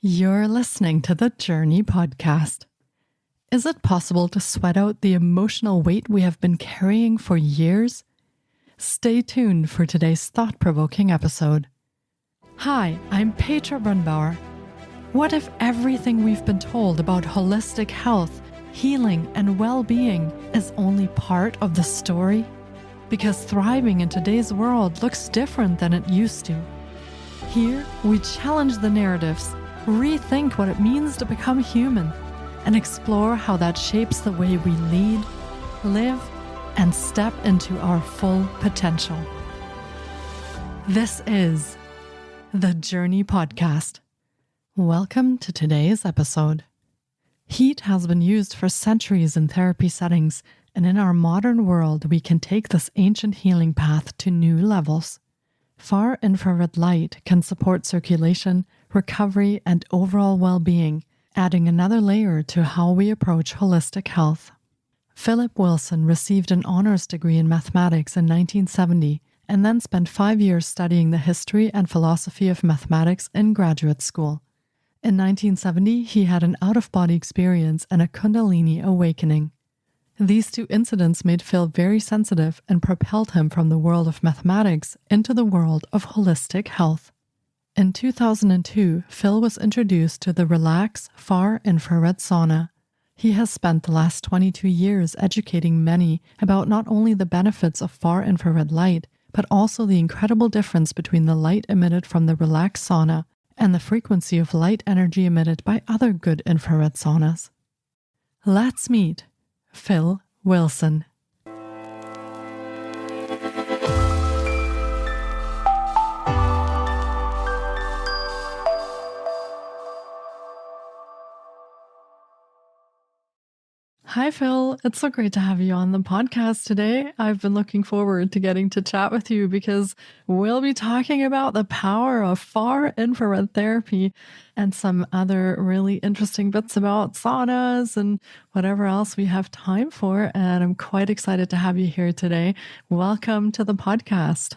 You're listening to the Jōrni Podcast. Is it possible to sweat out the emotional weight we have been carrying for years? Stay tuned for today's thought-provoking episode. Hi, I'm Petra Brunbauer. What if everything we've been told about holistic health, healing, and well-being is only part of the story? Because thriving in today's world looks different than it used to. Here, we challenge the narratives, rethink what it means to become human, and explore how that shapes the way we lead, live, and step into our full potential. This is the Jōrni Podcast. Welcome to today's episode. Heat has been used for centuries in therapy settings, and in our modern world, we can take this ancient healing path to new levels. Far infrared light can support circulation, recovery, and overall well-being, adding another layer to how we approach holistic health. Phillip Wilson received an honors degree in mathematics in 1970 and then spent 5 years studying the history and philosophy of mathematics in graduate school. In 1970, he had an out-of-body experience and a kundalini awakening. These two incidents made Phil very sensitive and propelled him from the world of mathematics into the world of holistic health. In 2002, Phil was introduced to the Relax Far Infrared Sauna. He has spent the last 22 years educating many about not only the benefits of far infrared light, but also the incredible difference between the light emitted from the Relax sauna and the frequency of light energy emitted by other good infrared saunas. Let's meet Phil Wilson. Hi, Phil. It's so great to have you on the podcast today. I've been looking forward to getting to chat with you because we'll be talking about the power of far infrared therapy and some other really interesting bits about saunas and whatever else we have time for. And I'm quite excited to have you here today. Welcome to the podcast.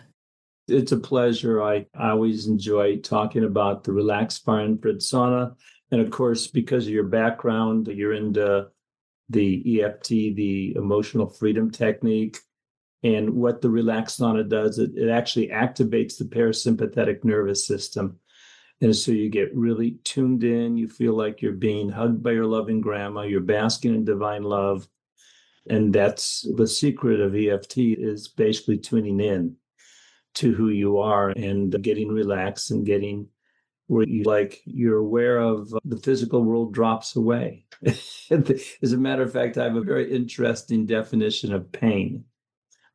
It's a pleasure. I always enjoy talking about the Relax Far Infrared Sauna. And of course, because of your background, you're into the EFT, the emotional freedom technique. And what the Relax sauna does, it actually activates the parasympathetic nervous system. And so you get really tuned in. You feel like you're being hugged by your loving grandma. You're basking in divine love. And that's the secret of EFT, is basically tuning in to who you are and getting relaxed and getting where you're aware of the physical world drops away. As a matter of fact, I have a very interesting definition of pain.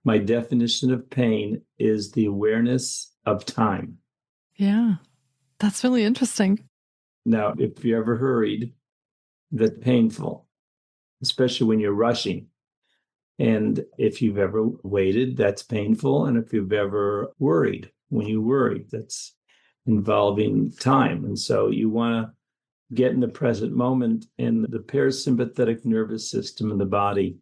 My definition of pain is the awareness of time. Yeah, that's really interesting. Now, if you're ever hurried, that's painful, especially when you're rushing. And if you've ever waited, that's painful. And if you've ever worried, when you worry, that's involving time. And so you want to get in the present moment, and the parasympathetic nervous system in the body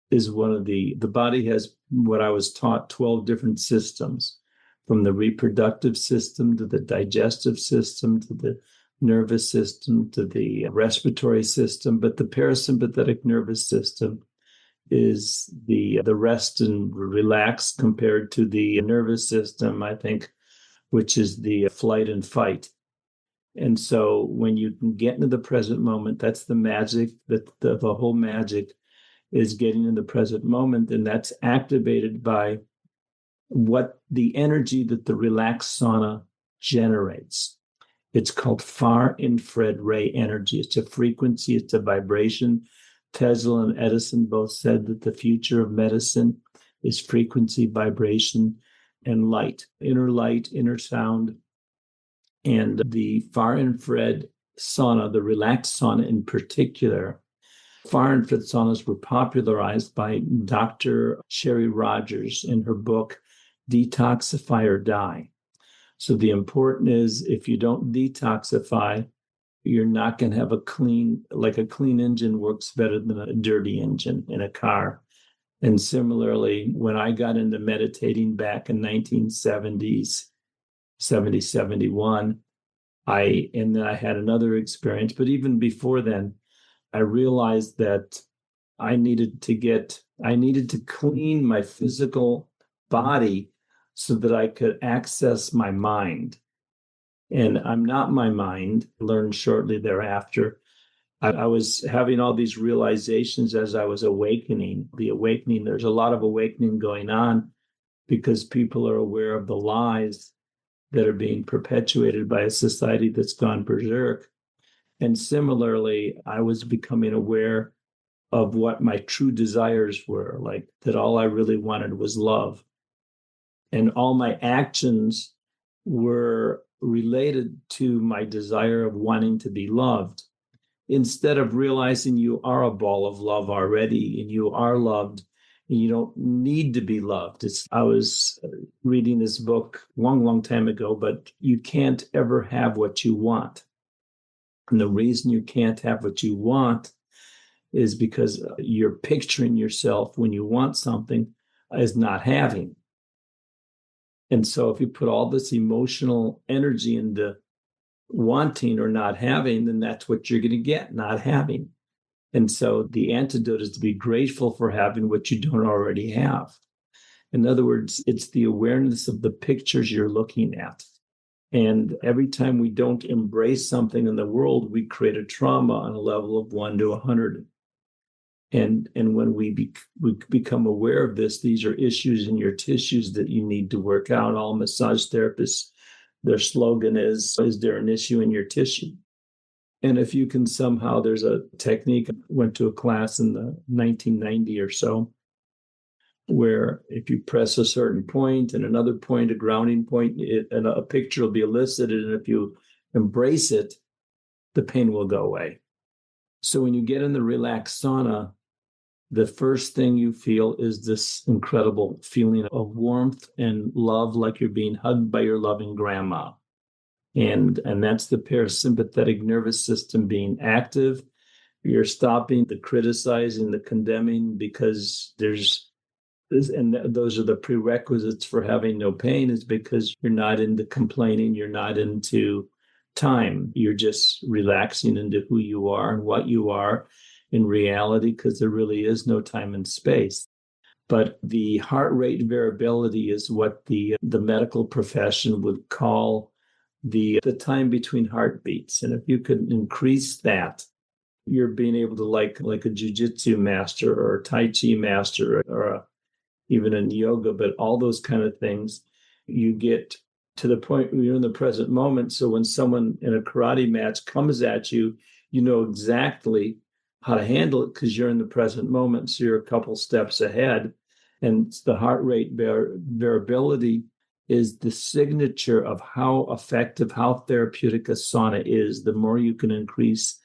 is one of the body has what I was taught, 12 different systems, from the reproductive system to the digestive system to the nervous system to the respiratory system. But the parasympathetic nervous system is the rest and relax compared to the nervous system, I think, which is the flight and fight. And so when you can get into the present moment, that's the magic, that the whole magic is getting in the present moment. And that's activated by what the energy that the Relax sauna generates. It's called far infrared ray energy. It's a frequency, it's a vibration. Tesla and Edison both said that the future of medicine is frequency, vibration, and light, inner sound. And the far infrared sauna, the Relax sauna in particular, far infrared saunas were popularized by Dr. Sherry Rogers in her book, Detoxify or Die. So the important is, if you don't detoxify, you're not going to have a clean engine works better than a dirty engine in a car. And similarly, when I got into meditating back in 1970s, 71, And then I had another experience. But even before then, I realized that I needed to clean my physical body so that I could access my mind. And I'm not my mind, learned shortly thereafter. I was having all these realizations as I was awakening. There's a lot of awakening going on because people are aware of the lies that are being perpetuated by a society that's gone berserk. And similarly, I was becoming aware of what my true desires were, like that all I really wanted was love. And all my actions were related to my desire of wanting to be loved. Instead of realizing you are a ball of love already and you are loved and you don't need to be loved. I was reading this book long, long time ago, but you can't ever have what you want. And the reason you can't have what you want is because you're picturing yourself when you want something as not having. And so if you put all this emotional energy into wanting or not having, then that's what you're going to get, not having. And so the antidote is to be grateful for having what you don't already have. In other words, it's the awareness of the pictures you're looking at. And every time we don't embrace something in the world, we create a trauma on a level of 1 to 100. And when we become aware of this, these are issues in your tissues that you need to work out. All massage therapists, their slogan is there an issue in your tissue? And if you can somehow, there's a technique, I went to a class in the 1990 or so, where if you press a certain point and another point, a grounding point, and a picture will be elicited. And if you embrace it, the pain will go away. So when you get in the relaxed sauna, the first thing you feel is this incredible feeling of warmth and love, like you're being hugged by your loving grandma. And that's the parasympathetic nervous system being active. You're stopping the criticizing, the condemning, because those are the prerequisites for having no pain, is because you're not into complaining, you're not into time. You're just relaxing into who you are and what you are in reality, because there really is no time and space. But the heart rate variability is what the medical profession would call the time between heartbeats. And if you could increase that, you're being able to, like a jiu-jitsu master or a tai chi master or even in yoga, but all those kind of things, you get to the point where you're in the present moment. So when someone in a karate match comes at you, you know exactly how to handle it because you're in the present moment. So you're a couple steps ahead. And the heart rate variability is the signature of how effective, how therapeutic a sauna is. The more you can increase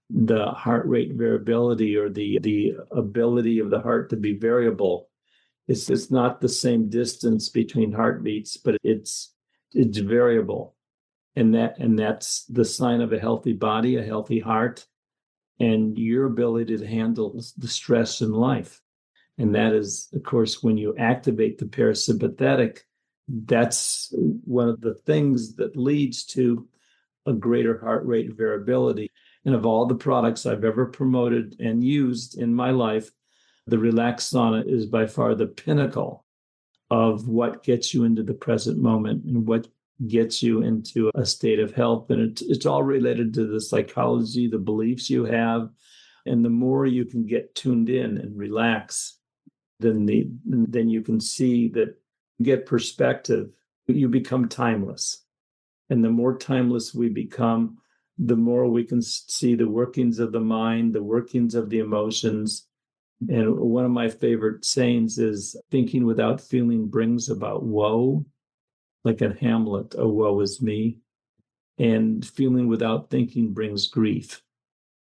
the heart rate variability, or the ability of the heart to be variable. It's not the same distance between heartbeats, but it's variable. And that's the sign of a healthy body, a healthy heart, and your ability to handle the stress in life. And that is, of course, when you activate the parasympathetic, that's one of the things that leads to a greater heart rate variability. And of all the products I've ever promoted and used in my life, the relaxed sauna is by far the pinnacle of what gets you into the present moment and what gets you into a state of health. And it's all related to the psychology, the beliefs you have. And the more you can get tuned in and relax, then you can see that you get perspective. You become timeless. And the more timeless we become, the more we can see the workings of the mind, the workings of the emotions. And one of my favorite sayings is, thinking without feeling brings about woe, like in Hamlet, oh, woe is me. And feeling without thinking brings grief.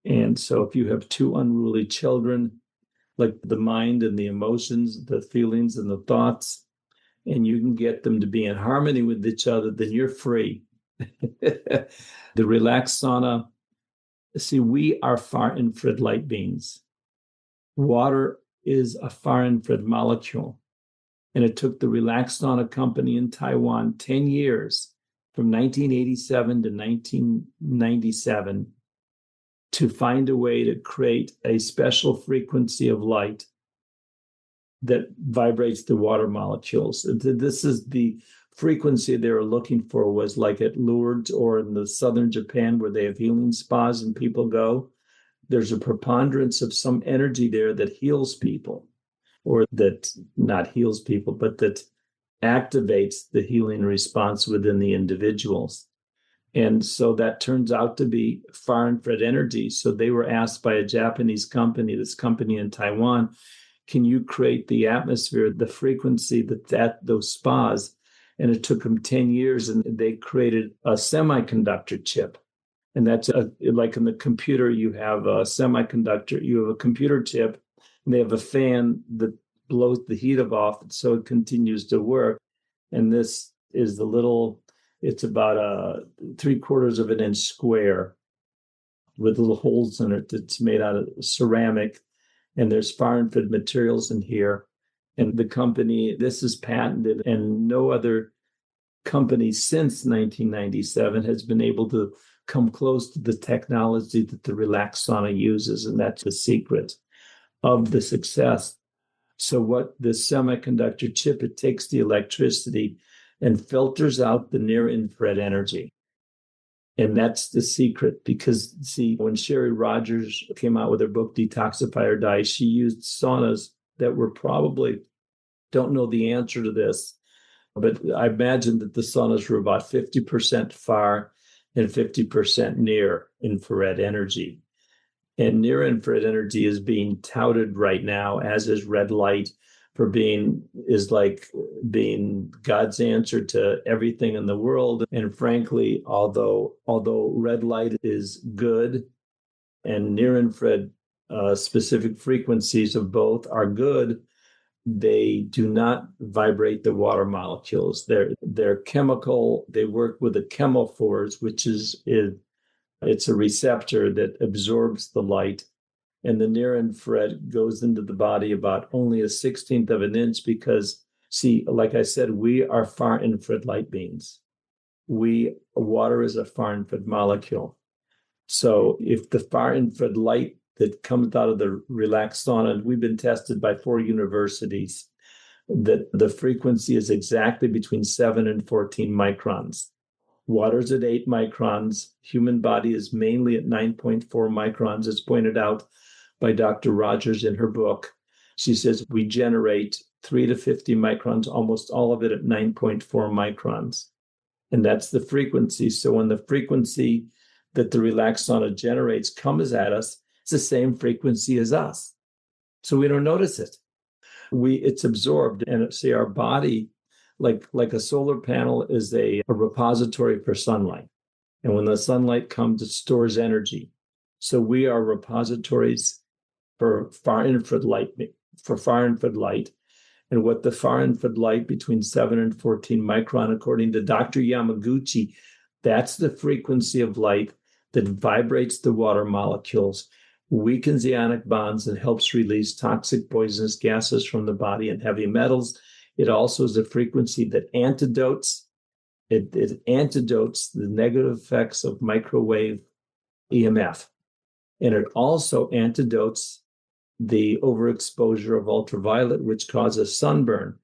And so if you have two unruly children, like the mind and the emotions, the feelings and the thoughts, and you can get them to be in harmony with each other, then you're free. The relaxed sauna, see, we are far infrared light beings. Water is a far infrared molecule. And it took the relaxed sauna company in Taiwan 10 years from 1987 to 1997 to find a way to create a special frequency of light that vibrates the water molecules. This is the frequency they were looking for, was like at Lourdes or in the southern Japan where they have healing spas and people go. There's a preponderance of some energy there that heals people, or that not heals people, but that activates the healing response within the individuals. And so that turns out to be far infrared energy. So they were asked by a Japanese company, this company in Taiwan, can you create the atmosphere, the frequency that those spas? And it took them 10 years, and they created a semiconductor chip. And that's like in the computer, you have a semiconductor, you have a computer chip, and they have a fan that blows the heat off, so it continues to work. And this is the little, it's about a 3/4 of an inch square with little holes in it that's made out of ceramic. And there's far infrared materials in here. And the company, this is patented, and no other company since 1997 has been able to come close to the technology that the relaxed sauna uses. And that's the secret of the success. So what the semiconductor chip, it takes the electricity and filters out the near infrared energy. And that's the secret, because see, when Sherry Rogers came out with her book, Detoxify or Die, she used saunas that were probably, don't know the answer to this, but I imagine that the saunas were about 50% far and 50% near infrared energy. And near infrared energy is being touted right now, as is red light, is like being God's answer to everything in the world. And frankly, although red light is good and near infrared specific frequencies of both are good, they do not vibrate the water molecules. They're chemical. They work with the chemophores, which it's a receptor that absorbs the light. And the near infrared goes into the body about only 1/16 of an inch, because, see, like I said, we are far infrared light beings. Water is a far infrared molecule. So if the far infrared light that comes out of the relaxed sauna, we've been tested by 4 universities, that the frequency is exactly between 7 and 14 microns. Water's at 8 microns. Human body is mainly at 9.4 microns, as pointed out by Dr. Rogers in her book. She says we generate 3 to 50 microns, almost all of it at 9.4 microns. And that's the frequency. So when the frequency that the relaxed sauna generates comes at us, it's the same frequency as us. So we don't notice it. It's absorbed. And see, our body, like a solar panel, is a repository for sunlight. And when the sunlight comes, it stores energy. So we are repositories for far infrared light. And what the far infrared light between 7 and 14 micron, according to Dr. Yamaguchi, that's the frequency of light that vibrates the water molecules, weakens the ionic bonds, and helps release toxic poisonous gases from the body and heavy metals. It also is a frequency that antidotes the negative effects of microwave EMF. And it also antidotes the overexposure of ultraviolet, which causes sunburn.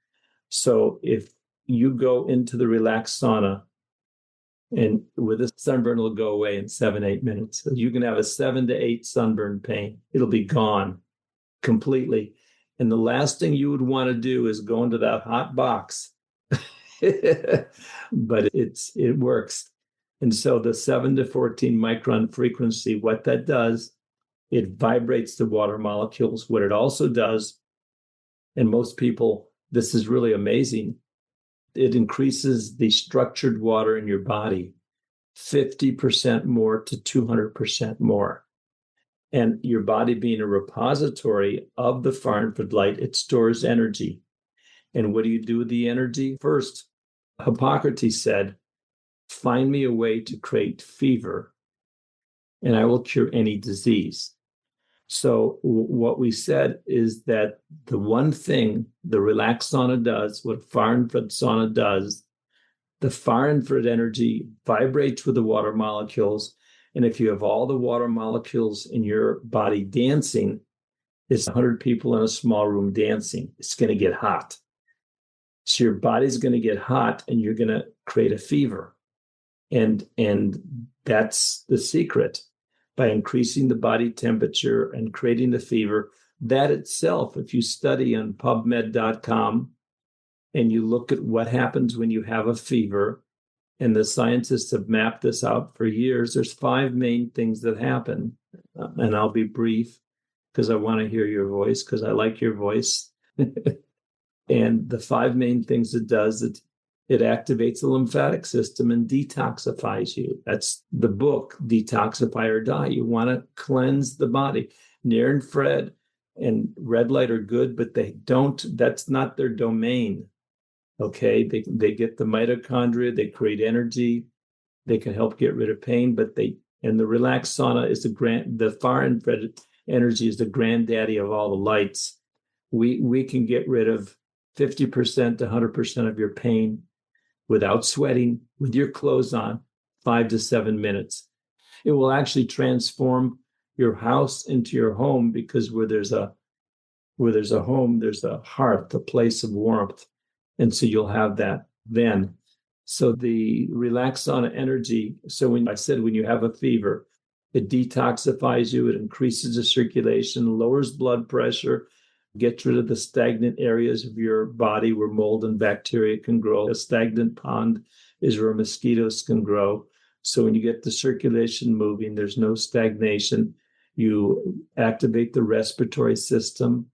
So if you go into the relaxed sauna, and with a sunburn, it'll go away in 7-8 minutes. So you can have a 7 to 8 sunburn pain. It'll be gone completely. And the last thing you would want to do is go into that hot box. But it works. And so the 7 to 14 micron frequency, what that does, it vibrates the water molecules. What it also does, and most people, this is really amazing, it increases the structured water in your body 50% more to 200% more. And your body being a repository of the far infrared light, it stores energy. And what do you do with the energy? First, Hippocrates said, find me a way to create fever, and I will cure any disease. So what we said is that the one thing the relaxed sauna does, what far infrared sauna does, The far infrared energy vibrates with the water molecules. And if you have all the water molecules in your body dancing, it's 100 people in a small room dancing. It's going to get hot. So your body's going to get hot and you're going to create a fever. And that's the secret. By increasing the body temperature and creating the fever, that itself, if you study on PubMed.com and you look at what happens when you have a fever, and the scientists have mapped this out for years, there's 5 main things that happen. And I'll be brief because I want to hear your voice, because I like your voice. And the 5 main things it does, it activates the lymphatic system and detoxifies you. That's the book, Detoxify or Die. You want to cleanse the body. Near infrared and red light are good, but that's not their domain. Okay, they get the mitochondria, they create energy, they can help get rid of pain, and the relaxed sauna is the far infrared energy is the granddaddy of all the lights. We can get rid of 50% to 100% of your pain without sweating, with your clothes on, 5 to 7 minutes. It will actually transform your house into your home, because where there's a home, there's a hearth, a place of warmth. And so you'll have that then. So the relaxed sauna energy, so when you have a fever, it detoxifies you, it increases the circulation, lowers blood pressure, gets rid of the stagnant areas of your body where mold and bacteria can grow. A stagnant pond is where mosquitoes can grow. So when you get the circulation moving, there's no stagnation. You activate the respiratory system,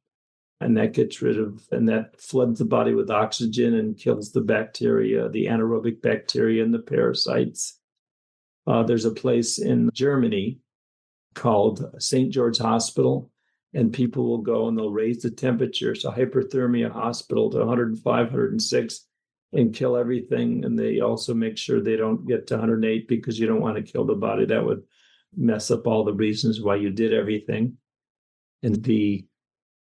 and that floods the body with oxygen and kills the bacteria, the anaerobic bacteria and the parasites. There's a place in Germany called St. George Hospital, and people will go and they'll raise the temperature, so hyperthermia hospital, to 105, 106, and kill everything. And they also make sure they don't get to 108, because you don't want to kill the body. That would mess up all the reasons why you did everything. And the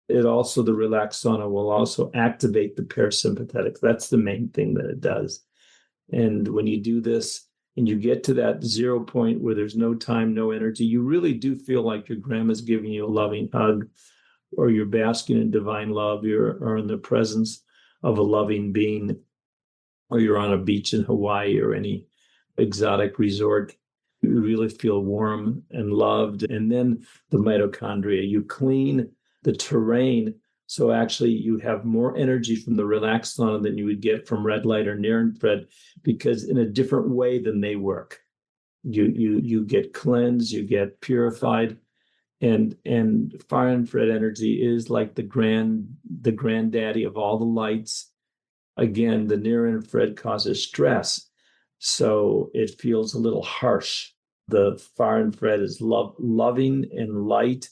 relaxed sauna will also activate the parasympathetic. That's the main thing that it does. And when you do this and you get to that 0 point where there's no time, no energy, you really do feel like your grandma's giving you a loving hug, or you're basking in divine love, or in the presence of a loving being, or you're on a beach in Hawaii or any exotic resort. You really feel warm and loved. And then the mitochondria, you clean the terrain. So actually you have more energy from the relaxed sauna than you would get from red light or near infrared, because in a different way than they work. You get cleansed, you get purified, and far infrared energy is like the granddaddy of all the lights. Again, the near infrared causes stress, so it feels a little harsh. The far infrared is loving and light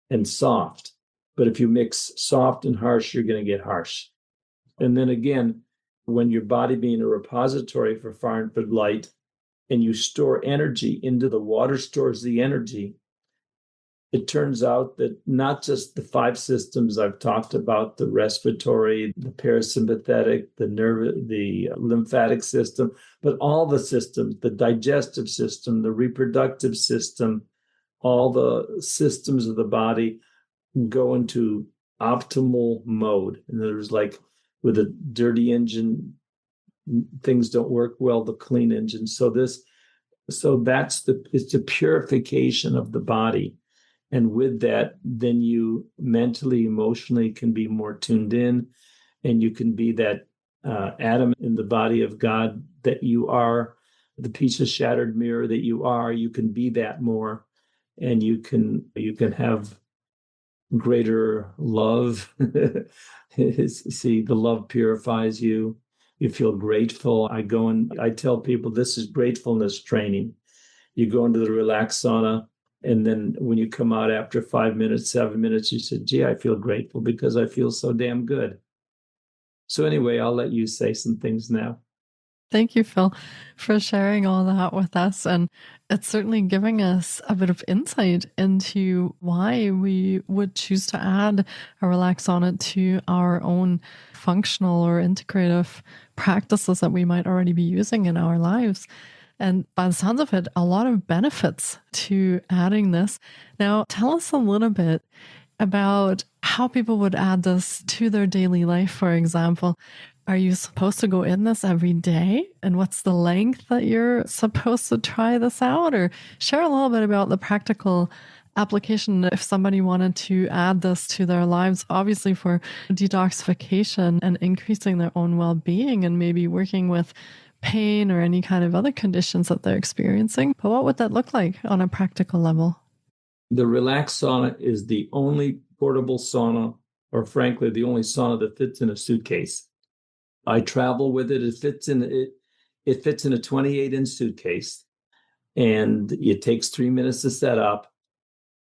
and soft. But if you mix soft and harsh, you're going to get harsh. And then again, when your body being a repository for far infrared light, and you store energy into the water stores the energy, it turns out that not just the 5 systems I've talked about, the respiratory, the parasympathetic, the lymphatic system, but all the systems, the digestive system, the reproductive system, all the systems of the body go into optimal mode. In other words, like with a dirty engine, things don't work well, the clean engine. So it's the purification of the body. And with that, then you mentally, emotionally can be more tuned in, and you can be that atom in the body of God that you are, the piece of shattered mirror that you are. You can be that more, and you can have greater love. See, the love purifies you. You feel grateful. I tell people this is gratefulness training. You go into the relaxed sauna, and then when you come out after 5 minutes, 7 minutes, you say, gee, I feel grateful because I feel so damn good. So anyway, I'll let you say some things now. Thank you, Phil, for sharing all that with us. And it's certainly giving us a bit of insight into why we would choose to add a relax sauna to our own functional or integrative practices that we might already be using in our lives. And by the sounds of it, a lot of benefits to adding this. Now, tell us a little bit about how people would add this to their daily life, for example. Are you supposed to go in this every day? And what's the length that you're supposed to try this out? Or share a little bit about the practical application if somebody wanted to add this to their lives, obviously for detoxification and increasing their own well-being and maybe working with pain or any kind of other conditions that they're experiencing. But what would that look like on a practical level? The relax sauna is the only portable sauna, or frankly, the only sauna that fits in a suitcase. I travel with it. It fits in a 28-inch suitcase, and it takes 3 minutes to set up.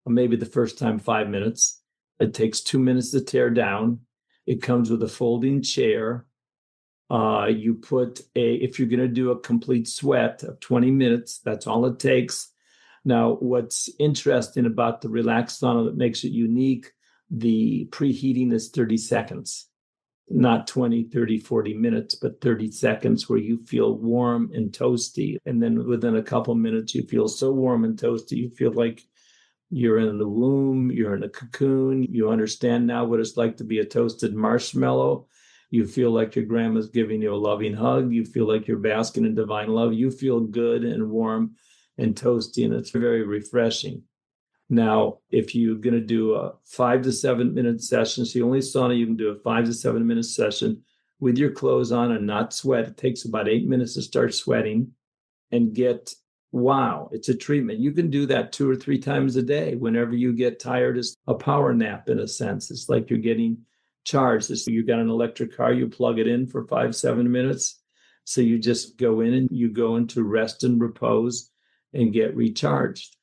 Maybe the first time 5 minutes. It takes 2 minutes to tear down. It comes with a folding chair. You put if you're going to do a complete sweat of 20 minutes, that's all it takes. Now, what's interesting about the relaxed sauna that makes it unique, the preheating is 30 seconds, not 20, 30, 40 minutes, but 30 seconds where you feel warm and toasty. And then within a couple minutes, you feel so warm and toasty, you feel like you're in the womb, you're in a cocoon. You understand now what it's like to be a toasted marshmallow. You feel like your grandma's giving you a loving hug. You feel like you're basking in divine love. You feel good and warm and toasty, and it's very refreshing. Now, if you're going to do a 5 to 7 minute session, it's the only sauna you can do a 5 to 7 minute session with your clothes on and not sweat. It takes about 8 minutes to start sweating and wow, it's a treatment. You can do that 2 or 3 times a day. Whenever you get tired, it's a power nap in a sense. It's like you're getting charged. You got an electric car, you plug it in for 5, 7 minutes. So you just go in and you go into rest and repose and get recharged.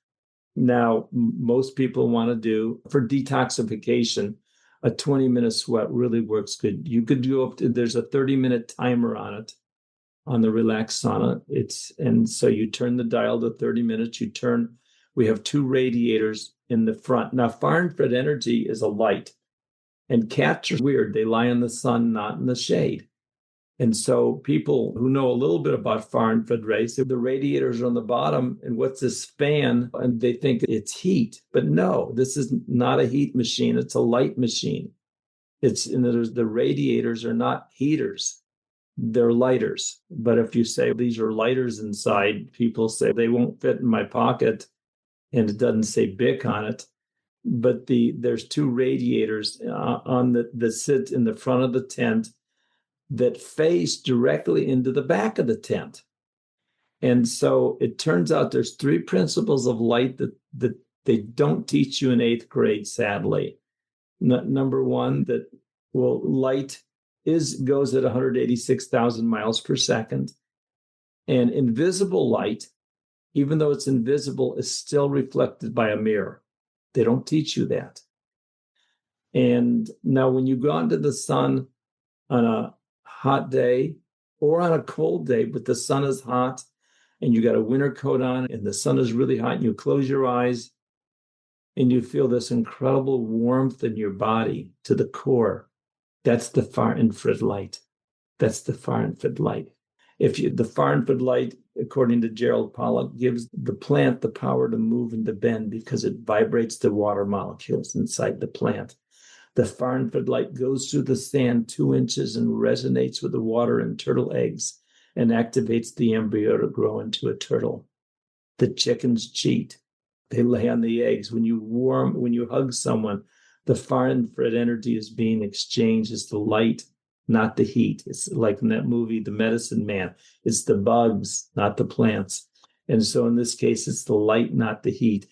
Now, most people want to do, for detoxification, a 20-minute sweat really works good. You could go up to, there's a 30-minute timer on it, on the relaxed sauna. And so you turn the dial to 30 minutes. We have 2 radiators in the front. Now, far infrared energy is a light. And cats are weird. They lie in the sun, not in the shade. And so people who know a little bit about far infrared rays, the radiators are on the bottom, and what's this fan? And they think it's heat. But no, this is not a heat machine. It's a light machine. The radiators are not heaters. They're lighters. But if you say these are lighters inside, people say they won't fit in my pocket, and it doesn't say BIC on it. But there's 2 radiators that sit in the front of the tent that face directly into the back of the tent. And so it turns out there's 3 principles of light that they don't teach you in 8th grade, sadly. Number one, light goes at 186,000 miles per second. And invisible light, even though it's invisible, is still reflected by a mirror. They don't teach you that. And now when you go out into the sun on a hot day or on a cold day, but the sun is hot and you got a winter coat on and the sun is really hot and you close your eyes and you feel this incredible warmth in your body to the core, that's the far infrared light. That's the far infrared light. The far infrared light, according to Gerald Pollack, gives the plant the power to move and to bend because it vibrates the water molecules inside the plant. The far infrared light goes through the sand 2 inches and resonates with the water in turtle eggs and activates the embryo to grow into a turtle. The chickens cheat. They lay on the eggs. When you hug someone, the far infrared energy is being exchanged. It's the light, not the heat. It's like in that movie, The Medicine Man. It's the bugs, not the plants. And so in this case, it's the light, not the heat.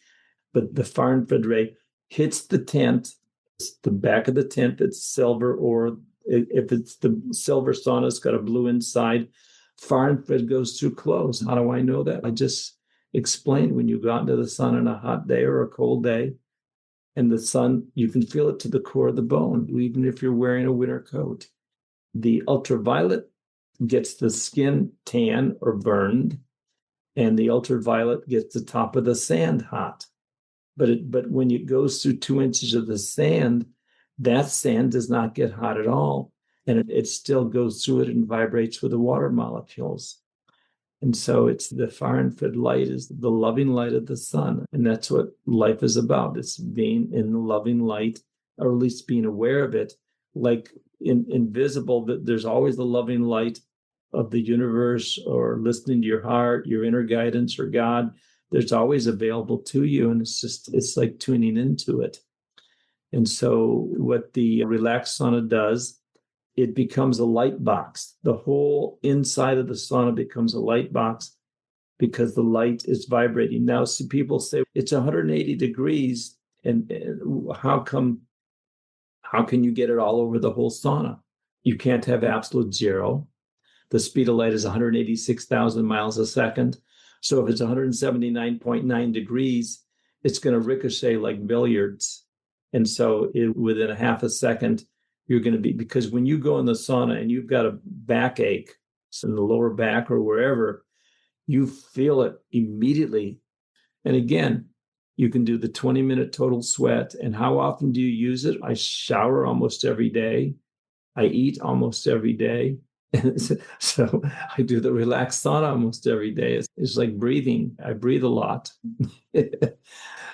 But the far infrared ray hits the tent. It's the back of the tent. It's silver, or if it's the silver sauna, it's got a blue inside. Far infrared goes through clothes. How do I know that? I just explained, when you go out into the sun on a hot day or a cold day, and the sun, you can feel it to the core of the bone, even if you're wearing a winter coat. The ultraviolet gets the skin tan or burned, and the ultraviolet gets the top of the sand hot. But when it goes through 2 inches of the sand, that sand does not get hot at all. And it still goes through it and vibrates with the water molecules. And so it's the far infrared light is the loving light of the sun. And that's what life is about. It's being in the loving light, or at least being aware of it. Like invisible, that there's always the loving light of the universe, or listening to your heart, your inner guidance, or God. There's always available to you. And it's like tuning into it. And so what the relaxed sauna does, it becomes a light box. The whole inside of the sauna becomes a light box because the light is vibrating. Now, see, people say it's 180 degrees, and how can you get it all over the whole sauna? You can't have absolute zero. The speed of light is 186,000 miles a second. So if it's 179.9 degrees, it's going to ricochet like billiards. And so within a half a second, you're going to be, because when you go in the sauna and you've got a backache in the lower back or wherever, you feel it immediately. And again, you can do the 20-minute total sweat. And how often do you use it? I shower almost every day. I eat almost every day. So I do the relaxed sauna almost every day. It's like breathing. I breathe a lot.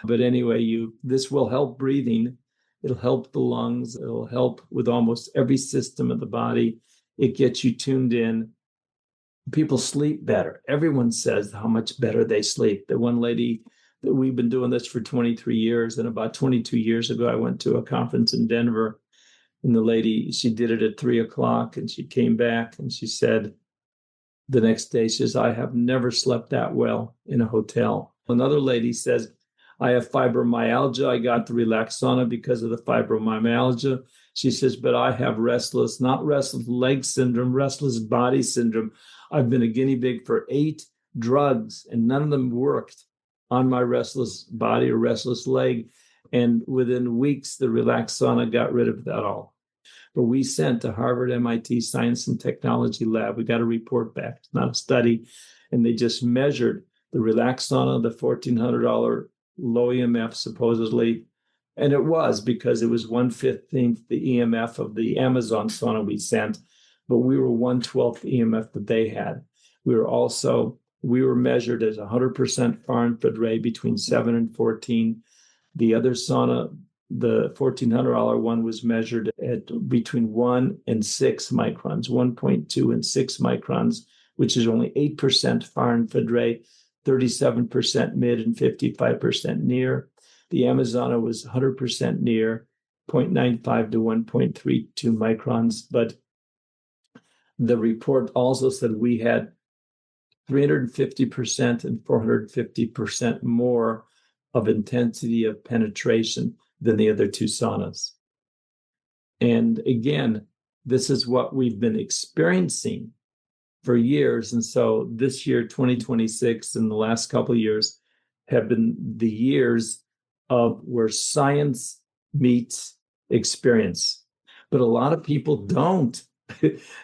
But anyway, this will help breathing. It'll help the lungs. It'll help with almost every system of the body. It gets you tuned in. People sleep better. Everyone says how much better they sleep. The one lady, that we've been doing this for 23 years, and about 22 years ago, I went to a conference in Denver, and the lady, she did it at 3:00, and she came back and she said the next day, she says, I have never slept that well in a hotel. Another lady says, I have fibromyalgia. I got the relaxed sauna because of the fibromyalgia. She says, but I have not restless leg syndrome, restless body syndrome. I've been a guinea pig for 8 drugs, and none of them worked on my restless body or restless leg. And within weeks, the relaxed sauna got rid of that all. But we sent to Harvard, MIT Science and Technology Lab. We got a report back, it's not a study. And they just measured the relaxed sauna, the $1,400 low EMF supposedly. And it was, because it was 1/15 the EMF of the Amazon sauna we sent, but we were 1/12 EMF that they had. We were measured as 100% far infrared ray between 7 and 14. The other sauna, the $1,400 one, was measured at between 1 and 6 microns, 1.2 and 6 microns, which is only 8% far infrared ray, 37% mid, and 55% near. The Amazona was 100% near, 0.95 to 1.32 microns. But the report also said we had 350% and 450% more of intensity of penetration than the other two saunas. And again, this is what we've been experiencing for years. And so this year, 2026, and the last couple of years have been the years of where science meets experience. But a lot of people don't.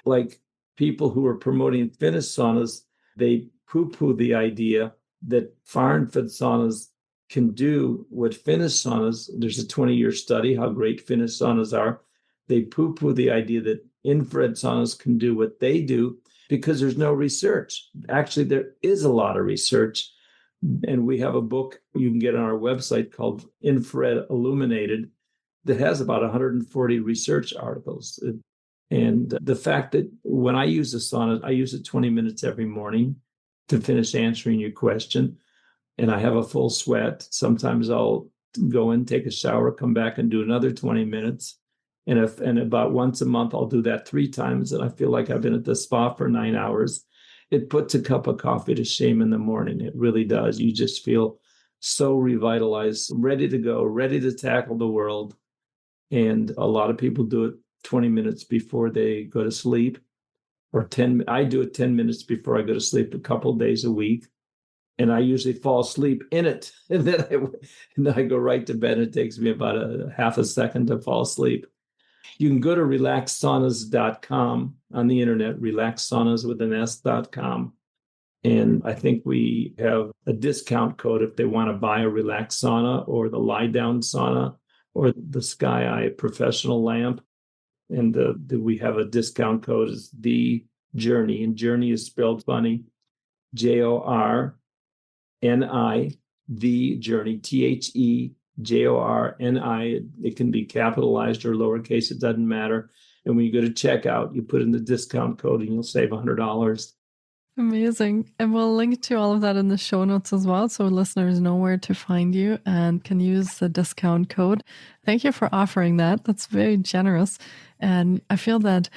Like people who are promoting fitness saunas, they poo-poo the idea that far infrared saunas can do what fitness saunas, there's a 20-year study how great fitness saunas are. They poo-poo the idea that infrared saunas can do what they do because there's no research. Actually, there is a lot of research. And we have a book you can get on our website called Infrared Illuminated that has about 140 research articles. And the fact that when I use a sauna, I use it 20 minutes every morning to finish answering your question. And I have a full sweat. Sometimes I'll go in, take a shower, come back and do another 20 minutes. And about once a month, I'll do that 3 times. And I feel like I've been at the spa for 9 hours. It puts a cup of coffee to shame in the morning. It really does. You just feel so revitalized, ready to go, ready to tackle the world. And a lot of people do it 20 minutes before they go to sleep, or I do it 10 minutes before I go to sleep a couple of days a week. And I usually fall asleep in it. And then I go right to bed. It takes me about a half a second to fall asleep. You can go to relaxsaunas.com on the internet, relaxsaunas with an S.com. And I think we have a discount code if they want to buy a relax sauna or the lie down sauna or the Sky Eye professional lamp. And we have a discount code is the Jōrni, and Jōrni is spelled funny, Jōrni, the Jōrni, TheJorni. It can be capitalized or lowercase, it doesn't matter. And when you go to checkout, you put in the discount code and you'll save $100. Amazing. And we'll link to all of that in the show notes as well, so listeners know where to find you and can use the discount code. Thank you for offering that. That's very generous. And I feel that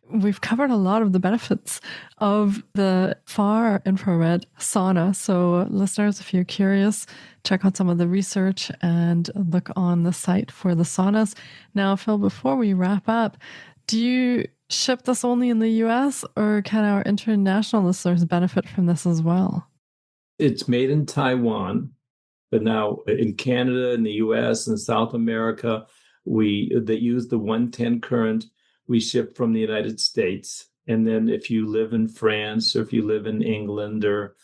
we've covered a lot of the benefits of the far infrared sauna. So listeners, if you're curious, check out some of the research and look on the site for the saunas. Now, Phil, before we wrap up, do you ship this only in the US, or can our international listeners benefit from this as well? It's made in Taiwan, but now in Canada, in the US, and South America, they use the 110 current. We ship from the United States. And then if you live in France, or if you live in England or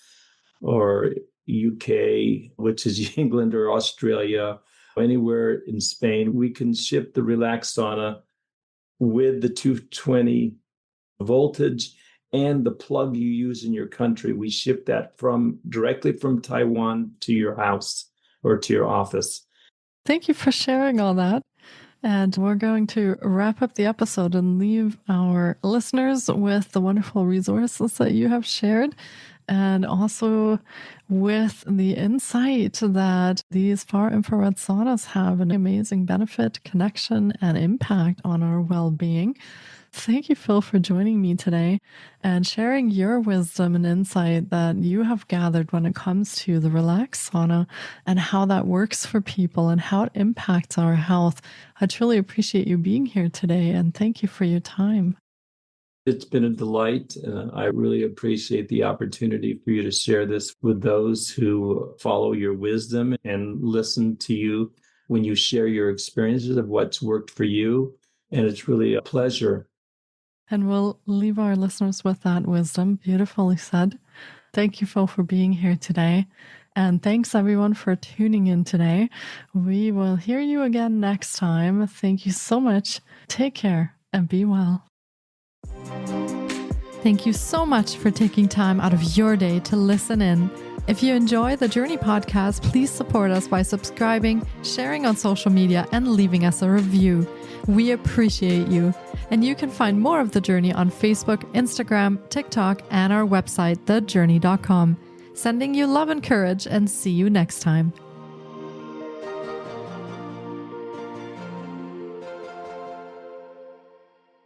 UK, which is England, or Australia, anywhere in Spain, we can ship the relax sauna with the 220 voltage and the plug you use in your country. We ship that directly from Taiwan to your house or to your office. Thank you for sharing all that. And we're going to wrap up the episode and leave our listeners with the wonderful resources that you have shared, and also with the insight that these far infrared saunas have an amazing benefit, connection, and impact on our well-being. Thank you, Phil, for joining me today and sharing your wisdom and insight that you have gathered when it comes to the relax sauna and how that works for people and how it impacts our health. I truly appreciate you being here today, and thank you for your time. It's been a delight. I really appreciate the opportunity for you to share this with those who follow your wisdom and listen to you when you share your experiences of what's worked for you. And it's really a pleasure. And we'll leave our listeners with that wisdom. Beautifully said. Thank you, Phil, for being here today. And thanks, everyone, for tuning in today. We will hear you again next time. Thank you so much. Take care and be well. Thank you so much for taking time out of your day to listen in. If you enjoy the Jōrni Podcast, please support us by subscribing, sharing on social media, and leaving us a review. We appreciate you. And you can find more of The Jōrni on Facebook, Instagram, TikTok, and our website, thejorni.com. Sending you love and courage, and see you next time.